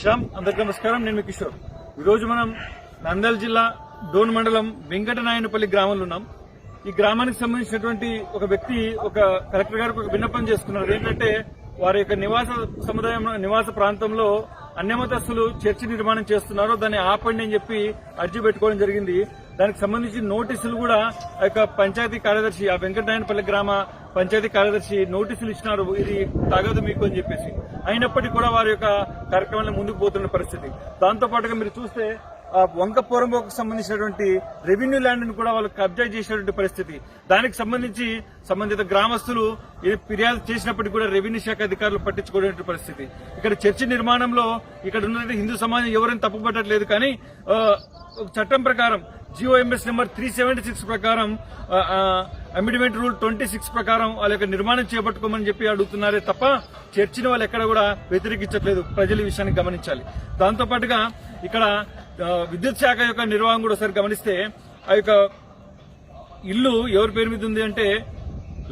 శ్యామ్. అందరికీ నమస్కారం. నేను మీ కిషోర్. ఈరోజు మనం నంద్యాల జిల్లా డోన్ మండలం వెంకటనాయనపల్లి గ్రామంలో ఉన్నాం. ఈ గ్రామానికి సంబంధించినటువంటి ఒక వ్యక్తి ఒక కలెక్టర్ గారికి ఒక విన్నపం చేసుకున్నారు. ఏంటంటే వారి యొక్క నివాస ప్రాంతంలో అన్యమతస్తులు చర్చి నిర్మాణం చేస్తున్నారు, దాన్ని ఆపండి అని చెప్పి అర్జీ పెట్టుకోవడం జరిగింది. దానికి సంబంధించి నోటీసులు కూడా ఆ యొక్క పంచాయతీ కార్యదర్శి, ఆ వెంకటనాయనపల్లి గ్రామ పంచాయతీ కార్యదర్శి నోటీసులు ఇచ్చినారు, ఇది తగదు మీకు అని చెప్పేసి. అయినప్పటికీ కూడా వారి యొక్క కార్యక్రమాలను ముందుకు పోతున్న పరిస్థితి. దాంతో పాటుగా మీరు చూస్తే ఆ వంకపురంకు సంబంధించినటువంటి రెవెన్యూ ల్యాండ్ ను కూడా వాళ్ళు కబ్జా చేసినటువంటి పరిస్థితి. దానికి సంబంధించి సంబంధిత గ్రామస్తులు ఫిర్యాదు చేసినప్పటికీ కూడా రెవెన్యూ శాఖ అధికారులు పట్టించుకోవడం పరిస్థితి. ఇక్కడ చర్చి నిర్మాణంలో ఇక్కడ ఉన్న హిందూ సమాజం ఎవరైనా తప్పుపట్టట్లేదు, కానీ చట్టం ప్రకారం GOMS నెంబర్ 376 ప్రకారం అమెండ్మెంట్ రూల్ 26 ప్రకారం వాళ్ళ యొక్క నిర్మాణం చేపట్టుకోమని చెప్పి అడుగుతున్నారే తప్ప చర్చిని వాళ్ళు ఎక్కడ కూడా వ్యతిరేకించట్లేదు. ప్రజలు ఈ విషయాన్ని గమనించాలి. దాంతో పాటుగా ఇక్కడ విద్యుత్ శాఖ యొక్క నిర్వహణ కూడా ఒకసారి గమనిస్తే ఆ యొక్క ఇల్లు ఎవరి పేరు మీద ఉంది అంటే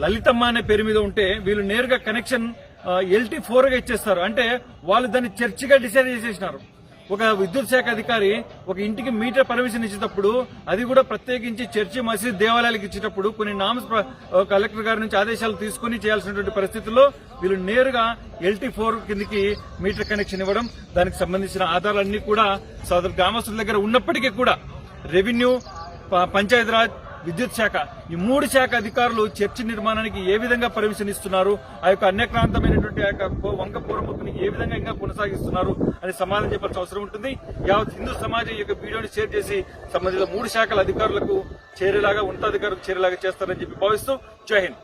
లలితమ్మ అనే పేరు మీద ఉంటే వీళ్ళు నేరుగా కనెక్షన్ LT4 గా ఇచ్చేస్తారు. అంటే వాళ్ళు దాన్ని చర్చిగా డిసైడ్ చేసేసినారు. ఒక విద్యుత్ శాఖ అధికారి ఒక ఇంటికి మీటర్ పర్మిషన్ ఇచ్చేటప్పుడు అది కూడా ప్రత్యేకించి చర్చి మసీద్ దేవాలయాలకు ఇచ్చేటప్పుడు కొన్ని నామ్స్ కలెక్టర్ గారి నుంచి ఆదేశాలు తీసుకుని చేయాల్సినటువంటి పరిస్థితుల్లో వీళ్ళు నేరుగా LT4 కిందికి మీటర్ కనెక్షన్ ఇవ్వడం, దానికి సంబంధించిన ఆధారాలన్నీ కూడా సదరు గ్రామస్తుల దగ్గర ఉన్నప్పటికీ కూడా రెవెన్యూ, పంచాయతీరాజ్, విద్యుత్ శాఖ ఈ 3 శాఖ అధికారులు చర్చి నిర్మాణానికి ఏ విధంగా పర్మిషన్ ఇస్తున్నారు, ఆ యొక్క అన్యక్రాంతమైనటువంటి ఆ యొక్క వంకపూర్వముని ఏ విధంగా ఇంకా కొనసాగిస్తున్నారు అని సమాధానం చెప్పాల్సిన అవసరం ఉంటుంది. యావత్ హిందూ సమాజం ఈ యొక్క వీడియోని షేర్ చేసి సంబంధిత 3 శాఖల అధికారులకు చేరేలాగా, ఉన్నతాధికారులకు చేరేలాగా చేస్తారని చెప్పి భావిస్తూ జై హింద్.